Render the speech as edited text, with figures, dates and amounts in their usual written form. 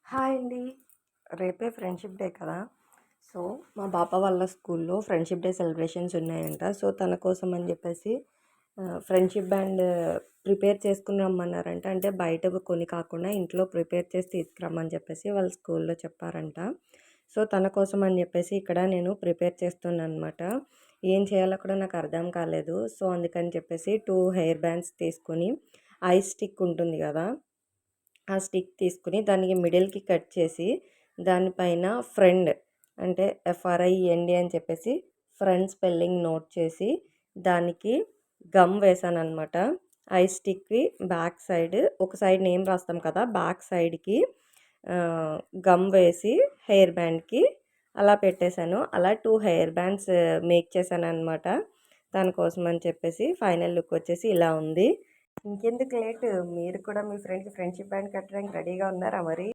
Hi అండి. రేపే friendship day కదా! సో, మా పాప వాళ్ళ స్కూల్‌లో ఫ్రెండ్షిప్ డే సెలబ్రేషన్స్ ఉన్నాయంట. సో, తన కోసం అని చెప్పేసి ఫ్రెండ్షిప్ బ్యాండ్ ప్రిపేర్ చేసుకొని రమ్మన్నారంట. అంటే బయట కొని కాకుండా ఇంట్లో ప్రిపేర్ చేసి తీసుకురమ్మని చెప్పేసి వాళ్ళ స్కూల్‌లో చెప్పారంట. సో, తన కోసం అని చెప్పేసి ఇక్కడ నేను ప్రిపేర్ చేస్తున్నాననమాట. ఏం చేయాలో కూడా నాకు అర్థం కాలేదు. సో, అందుకని చెప్పేసి 2 హెయిర్ బ్యాండ్స్ తీసుకొని ఐస్ స్టిక్ ఉంటుంది కదా! ఆ స్టిక్ తీసుకుని దానికి మిడిల్‌కి కట్ చేసి దానిపైన ఫ్రెండ్ అంటే FRIND అని చెప్పేసి ఫ్రెండ్ స్పెల్లింగ్ నోట్ చేసి దానికి గమ్ వేశాననమాట. ఐ స్టిక్‌కి బ్యాక్ సైడ్ ఒక సైడ్ నేమ్ రాస్తాం కదా! బ్యాక్ సైడ్‌కి గమ్ వేసి హెయిర్ బ్యాండ్‌కి అలా పెట్టేశాను. అలా 2 హెయిర్ బ్యాండ్స్ మేక్ చేశాననమాట. దానికోసం అని చెప్పేసి ఫైనల్ లుక్ వచ్చేసి ఇలా ఉంది. ఇంకెందుకు లేట్, మీరు కూడా మీ ఫ్రెండ్స్‌కి ఫ్రెండ్షిప్ బ్యాండ్ కట్టడానికి రెడీగా ఉన్నారా మరి?